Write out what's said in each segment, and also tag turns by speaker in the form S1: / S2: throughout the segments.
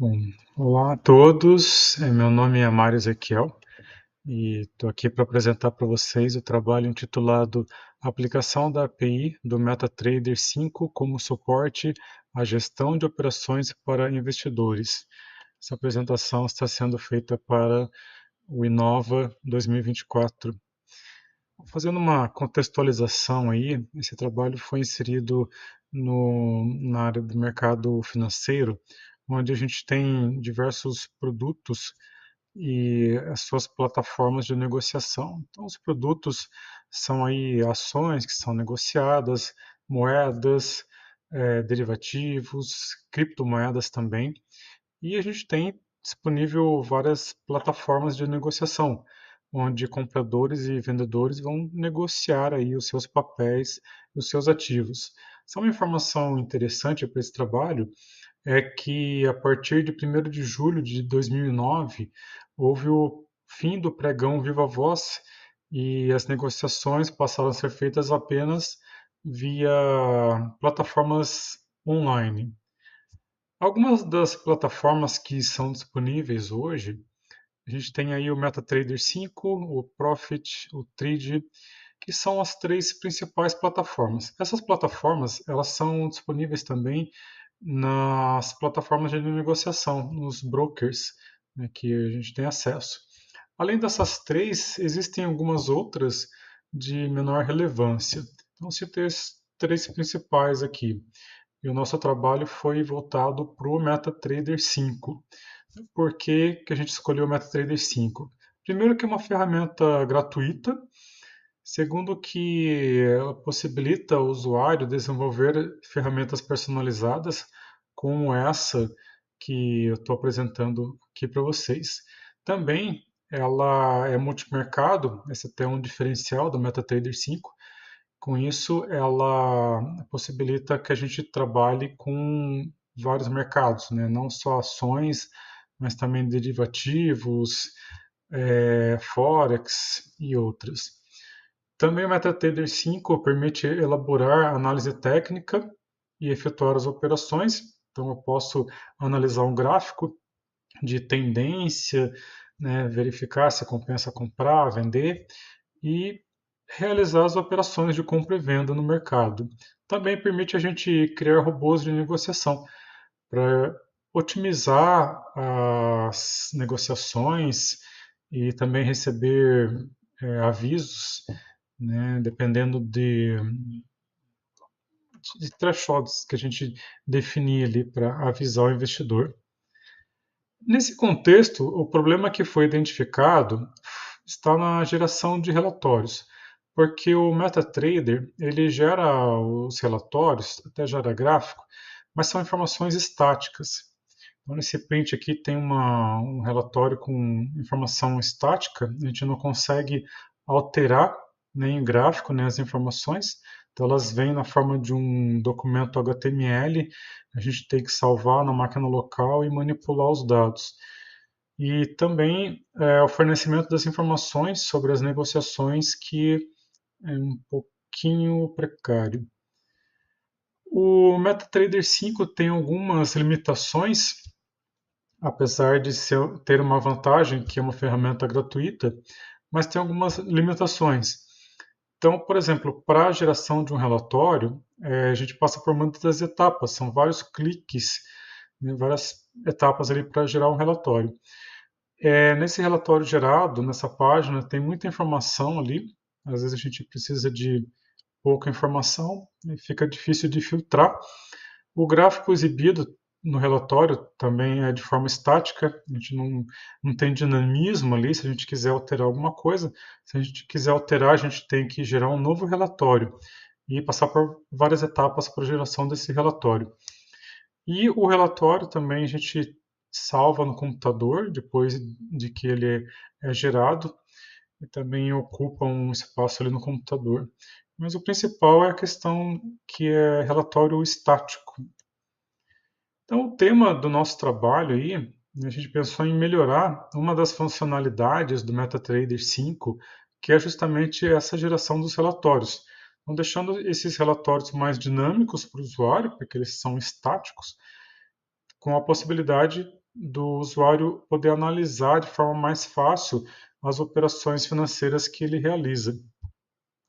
S1: Bom, olá a todos, meu nome é Mário Ezequiel e estou aqui para apresentar para vocês o trabalho intitulado Aplicação da API do MetaTrader 5 como suporte à gestão de operações para investidores. Essa apresentação está sendo feita para o Inova 2024. Fazendo uma contextualização aí, esse trabalho foi inserido na área do mercado financeiro, onde a gente tem diversos produtos e as suas plataformas de negociação. Então, os produtos são aí ações que são negociadas, moedas, derivativos, criptomoedas também, e a gente tem disponível várias plataformas de negociação, onde compradores e vendedores vão negociar aí os seus papéis e os seus ativos. Só uma informação interessante para esse trabalho é que a partir de 1º de julho de 2009 houve o fim do pregão Viva Voz e as negociações passaram a ser feitas apenas via plataformas online. Algumas das plataformas que são disponíveis hoje, a gente tem aí o MetaTrader 5, o Profit, o Trade, que são as três principais plataformas. Essas plataformas, elas são disponíveis também nas plataformas de negociação, nos brokers, né, que a gente tem acesso. Além dessas três, existem algumas outras de menor relevância. Então, citei as três principais aqui. E o nosso trabalho foi voltado para o MetaTrader 5. Por que a gente escolheu o MetaTrader 5? Primeiro que é uma ferramenta gratuita, segundo que ela possibilita ao usuário desenvolver ferramentas personalizadas como essa que eu estou apresentando aqui para vocês. Também ela é multimercado, esse até é um diferencial do MetaTrader 5. Com isso, ela possibilita que a gente trabalhe com vários mercados, né? Não só ações, mas também derivativos, Forex e outros. Também o MetaTrader 5 permite elaborar análise técnica e efetuar as operações. Então, eu posso analisar um gráfico de tendência, né, verificar se compensa comprar, vender e realizar as operações de compra e venda no mercado. Também permite a gente criar robôs de negociação para otimizar as negociações e também receber avisos, né, dependendo de thresholds que a gente definir ali para avisar o investidor. Nesse contexto, o problema que foi identificado está na geração de relatórios, porque o MetaTrader ele gera os relatórios, até gera gráfico, mas são informações estáticas. Então, nesse print aqui tem um relatório com informação estática, a gente não consegue alterar nem o gráfico, nem as informações, então elas vêm na forma de um documento HTML, a gente tem que salvar na máquina local e manipular os dados. E também o fornecimento das informações sobre as negociações, que é um pouquinho precário. O MetaTrader 5 tem algumas limitações, apesar de ter uma vantagem, que é uma ferramenta gratuita, mas tem algumas limitações. Então, por exemplo, para a geração de um relatório, a gente passa por muitas etapas, são vários cliques, né, várias etapas ali para gerar um relatório. Nesse relatório gerado, nessa página, tem muita informação ali, às vezes a gente precisa de pouca informação e fica difícil de filtrar. O gráfico exibido no relatório também é de forma estática, a gente não tem dinamismo ali se a gente quiser alterar alguma coisa. Se a gente quiser alterar, a gente tem que gerar um novo relatório e passar por várias etapas para a geração desse relatório. E o relatório também a gente salva no computador depois de que ele é gerado e também ocupa um espaço ali no computador. Mas o principal é a questão que é relatório estático. Então, o tema do nosso trabalho aí, a gente pensou em melhorar uma das funcionalidades do MetaTrader 5, que é justamente essa geração dos relatórios. Então, deixando esses relatórios mais dinâmicos para o usuário, porque eles são estáticos, com a possibilidade do usuário poder analisar de forma mais fácil as operações financeiras que ele realiza.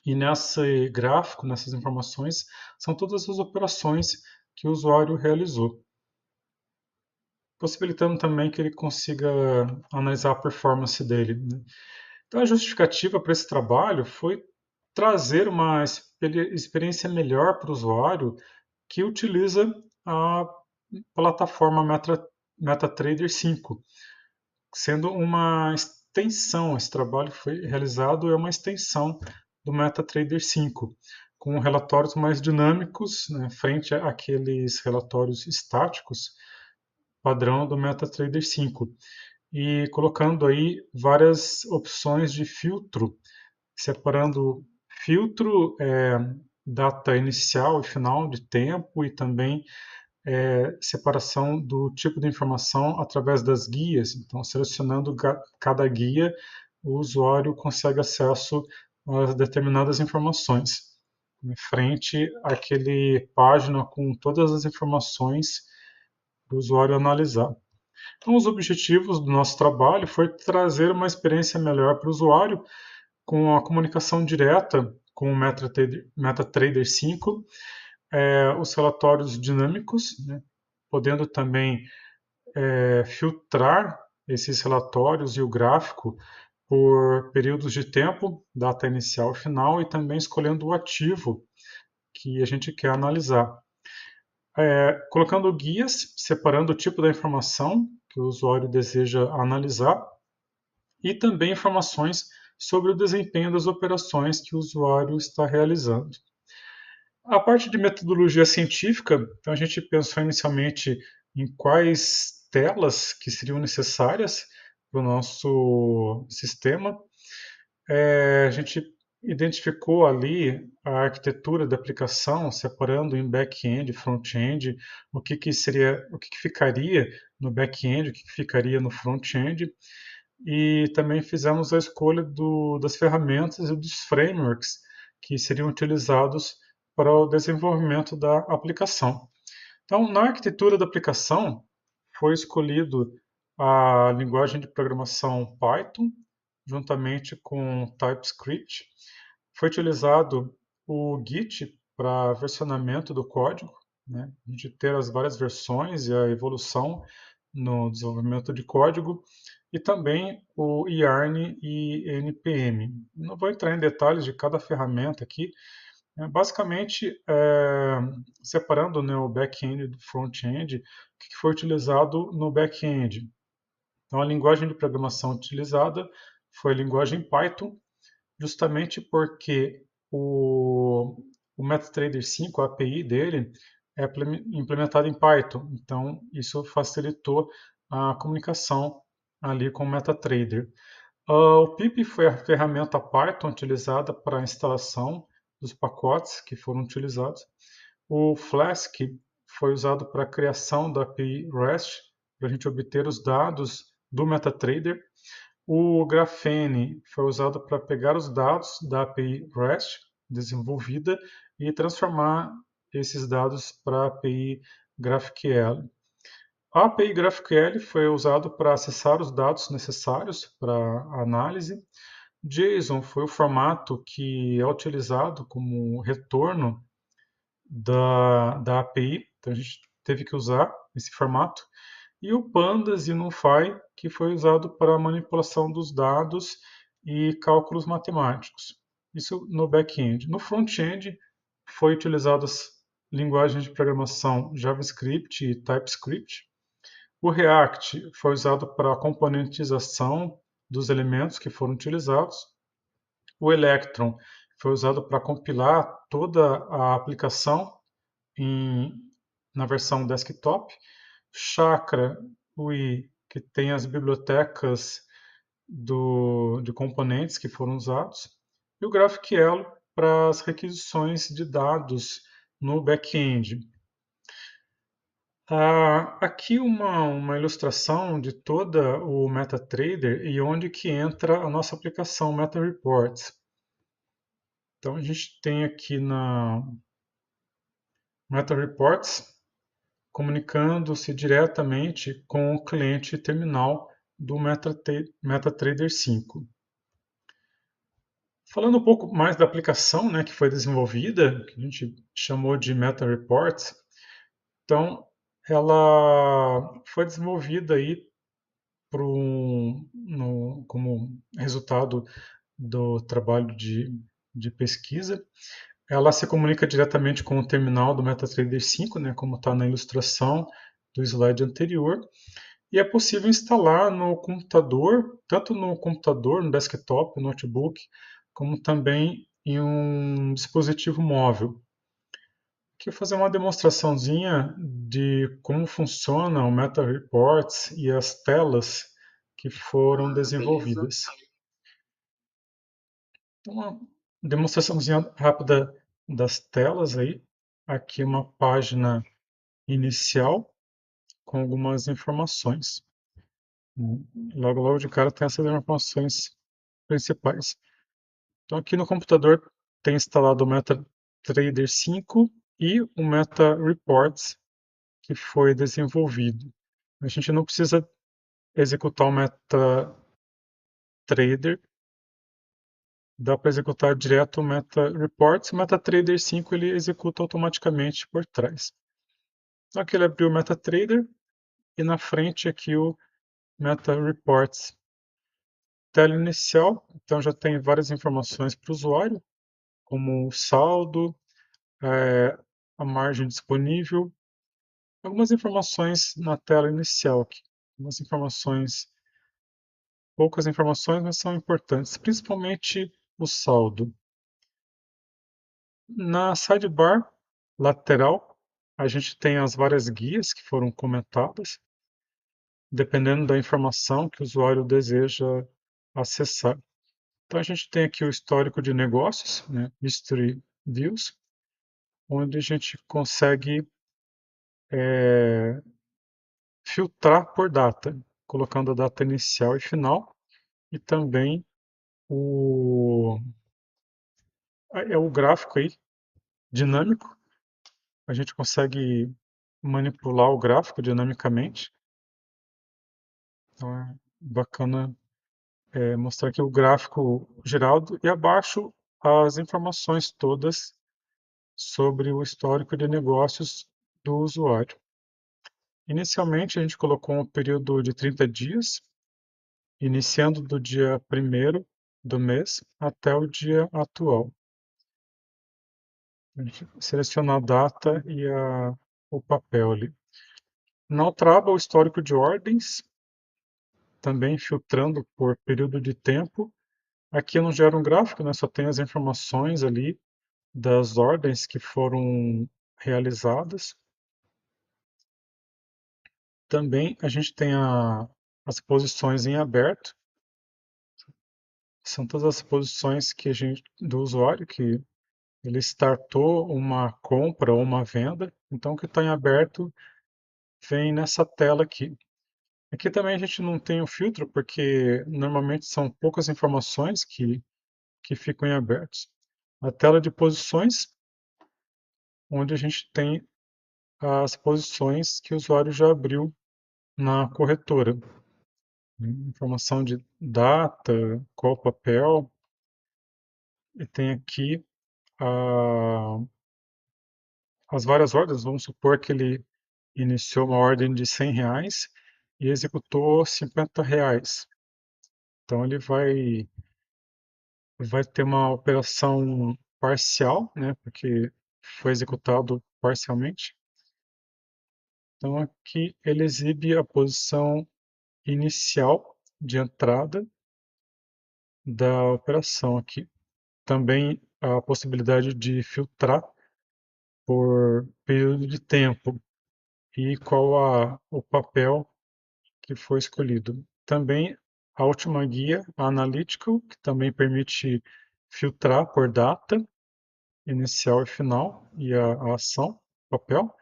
S1: E nesse gráfico, nessas informações, são todas as operações que o usuário realizou, possibilitando também que ele consiga analisar a performance dele, né? Então, a justificativa para esse trabalho foi trazer uma experiência melhor para o usuário que utiliza a plataforma MetaTrader 5, sendo uma extensão. Esse trabalho que foi realizado é uma extensão do MetaTrader 5, com relatórios mais dinâmicos, né, frente àqueles relatórios estáticos padrão do MetaTrader 5, e colocando aí várias opções de filtro, separando filtro, data inicial e final de tempo, e também separação do tipo de informação através das guias. Então, selecionando cada guia, o usuário consegue acesso a determinadas informações, em frente àquele página com todas as informações para o usuário analisar. Então, os objetivos do nosso trabalho foi trazer uma experiência melhor para o usuário, com a comunicação direta com o MetaTrader 5, os relatórios dinâmicos, né, podendo também filtrar esses relatórios e o gráfico por períodos de tempo, data inicial e final, e também escolhendo o ativo que a gente quer analisar. Colocando guias, separando o tipo da informação que o usuário deseja analisar, e também informações sobre o desempenho das operações que o usuário está realizando. A parte de metodologia científica, então a gente pensou inicialmente em quais telas que seriam necessárias para o nosso sistema. A gente identificou ali a arquitetura da aplicação, separando em back-end, front-end, o que ficaria no back-end, o que ficaria no front-end, e também fizemos a escolha das ferramentas e dos frameworks que seriam utilizados para o desenvolvimento da aplicação. Então, na arquitetura da aplicação, foi escolhido a linguagem de programação Python, juntamente com TypeScript. Foi utilizado o Git para versionamento do código, né? A gente ter as várias versões e a evolução no desenvolvimento de código, e também o Yarn e NPM. Não vou entrar em detalhes de cada ferramenta aqui, basicamente, separando, né, o back-end do front-end, o que foi utilizado no back-end. Então, a linguagem de programação utilizada foi a linguagem Python, justamente porque o MetaTrader 5, a API dele, é implementada em Python. Então, isso facilitou a comunicação ali com o MetaTrader. O pip foi a ferramenta Python utilizada para a instalação dos pacotes que foram utilizados. O Flask foi usado para a criação da API REST, para a gente obter os dados do MetaTrader. O Grafene foi usado para pegar os dados da API REST desenvolvida e transformar esses dados para a API GraphQL. A API GraphQL foi usado para acessar os dados necessários para a análise. JSON foi o formato que é utilizado como retorno da API, então a gente teve que usar esse formato. E o Pandas e o NumPy, que foi usado para a manipulação dos dados e cálculos matemáticos. Isso no back-end. No front-end, foi utilizado as linguagens de programação JavaScript e TypeScript. O React foi usado para a componentização dos elementos que foram utilizados. O Electron foi usado para compilar toda a aplicação na versão desktop. Chakra UI, que tem as bibliotecas de componentes que foram usados. E o GraphQL para as requisições de dados no back-end. Aqui uma ilustração de toda o MetaTrader e onde que entra a nossa aplicação MetaReports. Então a gente tem aqui na MetaReports comunicando-se diretamente com o cliente terminal do MetaTrader 5. Falando um pouco mais da aplicação, né, que foi desenvolvida, que a gente chamou de Meta Reports, então ela foi desenvolvida aí como resultado do trabalho de pesquisa. Ela se comunica diretamente com o terminal do MetaTrader 5, né, como está na ilustração do slide anterior, e é possível instalar no computador, tanto no computador, no desktop, no notebook, como também em um dispositivo móvel. Aqui eu vou fazer uma demonstraçãozinha de como funciona o Meta Reports e as telas que foram desenvolvidas. Então, uma demonstraçãozinha rápida das telas aí. Aqui uma página inicial com algumas informações. Logo, logo de cara tem essas informações principais. Então aqui no computador tem instalado o MetaTrader 5 e o Meta Reports que foi desenvolvido. A gente não precisa executar o MetaTrader, dá para executar direto o Meta Reports. O MetaTrader 5 ele executa automaticamente por trás. Então aqui ele abriu o MetaTrader e na frente aqui o Meta Reports. Tela inicial, então já tem várias informações para o usuário, como o saldo, é, a margem disponível, algumas informações na tela inicial aqui, algumas informações, poucas informações, mas são importantes, principalmente o saldo. Na sidebar lateral, a gente tem as várias guias que foram comentadas, dependendo da informação que o usuário deseja acessar. Então a gente tem aqui o histórico de negócios, né, History Views, onde a gente consegue filtrar por data, colocando a data inicial e final, e também o, o gráfico aí, dinâmico. A gente consegue manipular o gráfico dinamicamente. Então é bacana mostrar aqui o gráfico geral e abaixo as informações todas sobre o histórico de negócios do usuário. Inicialmente, a gente colocou um período de 30 dias, iniciando do dia 1º do mês até o dia atual. A gente seleciona a data e o papel ali. Na outra aba, o histórico de ordens, também filtrando por período de tempo. Aqui não gera um gráfico, né? Só tem as informações ali das ordens que foram realizadas. Também a gente tem as posições em aberto. São todas as posições que do usuário que ele startou uma compra ou uma venda. Então, o que está em aberto vem nessa tela aqui. Aqui também a gente não tem o filtro, porque normalmente são poucas informações que ficam em abertos. A tela de posições, onde a gente tem as posições que o usuário já abriu na corretora. Informação de data, qual papel, e tem aqui as várias ordens. Vamos supor que ele iniciou uma ordem de R$ 100 e executou R$ 50. Então ele vai ter uma operação parcial, né, porque foi executado parcialmente. Então aqui ele exibe a posição inicial de entrada da operação aqui. Também a possibilidade de filtrar por período de tempo e qual o papel que foi escolhido. Também a última guia, a Analytical, que também permite filtrar por data inicial e final e a ação, papel.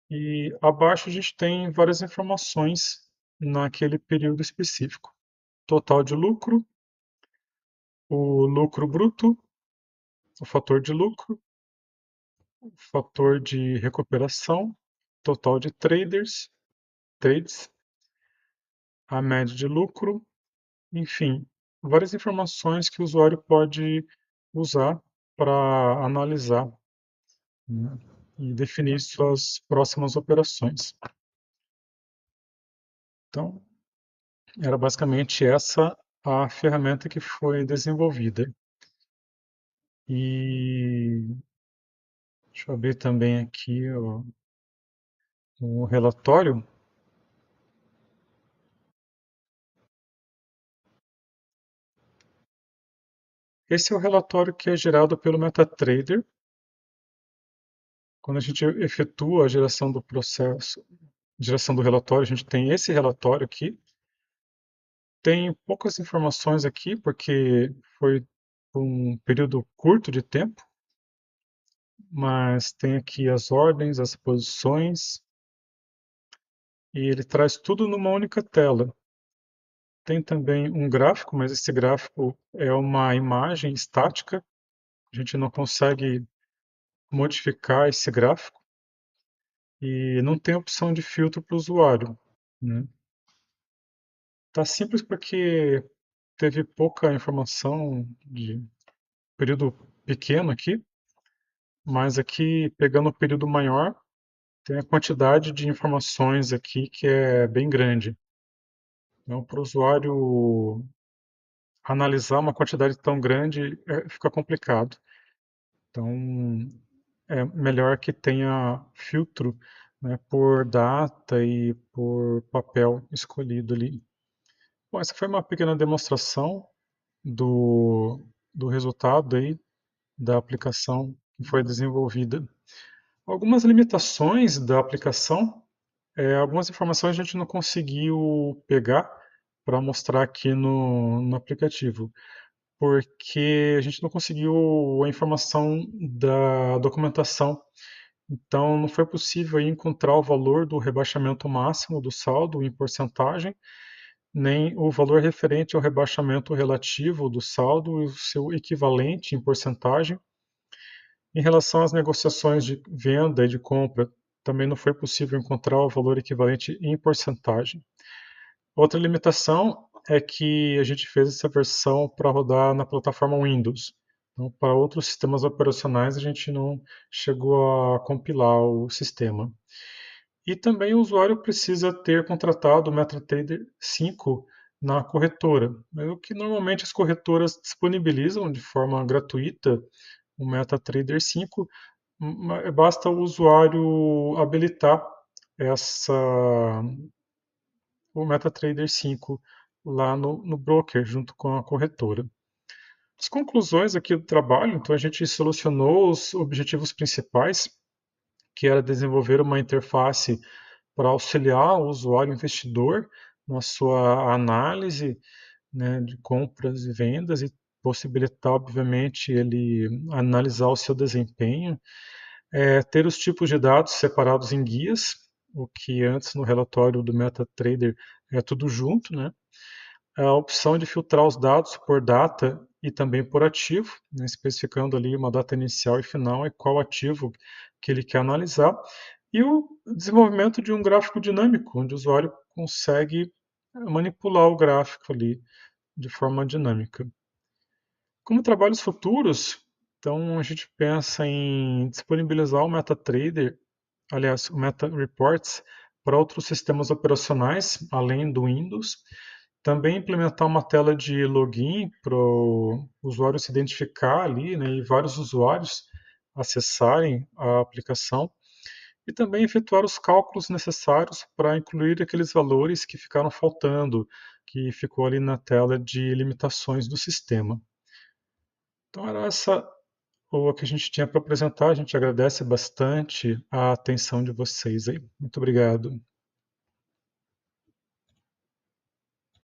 S1: E abaixo a gente tem várias informações naquele período específico. Total de lucro, o lucro bruto, o fator de lucro, o fator de recuperação total de trades, a média de lucro, enfim, várias informações que o usuário pode usar para analisar, né, e definir suas próximas operações. Então, era basicamente essa a ferramenta que foi desenvolvida. E deixa eu abrir também aqui o relatório. Esse é o relatório que é gerado pelo MetaTrader. Quando a gente efetua a geração do processo, geração do relatório, a gente tem esse relatório aqui. Tem poucas informações aqui, porque foi um período curto de tempo, mas tem aqui as ordens, as posições, e ele traz tudo numa única tela. Tem também um gráfico, mas esse gráfico é uma imagem estática, a gente não consegue modificar esse gráfico, e não tem opção de filtro para o usuário, né? Tá simples porque teve pouca informação de período pequeno aqui, mas aqui, pegando o período maior, tem a quantidade de informações aqui que é bem grande. Então, para o usuário analisar uma quantidade tão grande, fica complicado. Então, é melhor que tenha filtro, né, por data e por papel escolhido ali. Bom, essa foi uma pequena demonstração do resultado aí da aplicação que foi desenvolvida. Algumas limitações da aplicação, algumas informações a gente não conseguiu pegar para mostrar aqui no aplicativo, porque a gente não conseguiu a informação da documentação. Então, não foi possível aí encontrar o valor do rebaixamento máximo do saldo em porcentagem, nem o valor referente ao rebaixamento relativo do saldo e o seu equivalente em porcentagem. Em relação às negociações de venda e de compra, também não foi possível encontrar o valor equivalente em porcentagem. Outra limitação é que a gente fez essa versão para rodar na plataforma Windows. Então, para outros sistemas operacionais, a gente não chegou a compilar o sistema. E também o usuário precisa ter contratado o MetaTrader 5 na corretora, o que normalmente as corretoras disponibilizam de forma gratuita o MetaTrader 5, basta o usuário habilitar essa, o MetaTrader 5 lá no broker, junto com a corretora. As conclusões aqui do trabalho, então a gente solucionou os objetivos principais, que era desenvolver uma interface para auxiliar o usuário investidor na sua análise, né, de compras e vendas e possibilitar, obviamente, ele analisar o seu desempenho, ter os tipos de dados separados em guias, o que antes no relatório do MetaTrader é tudo junto, né? A opção de filtrar os dados por data e também por ativo, né, especificando ali uma data inicial e final e qual ativo que ele quer analisar, e o desenvolvimento de um gráfico dinâmico, onde o usuário consegue manipular o gráfico ali de forma dinâmica. Como trabalhos futuros, então a gente pensa em disponibilizar o MetaTrader, aliás, o Meta Reports, para outros sistemas operacionais, além do Windows. Também implementar uma tela de login para o usuário se identificar ali, né, e vários usuários acessarem a aplicação. E também efetuar os cálculos necessários para incluir aqueles valores que ficaram faltando, que ficou ali na tela de limitações do sistema. Então era essa o que a gente tinha para apresentar. A gente agradece bastante a atenção de vocês aí. Muito obrigado.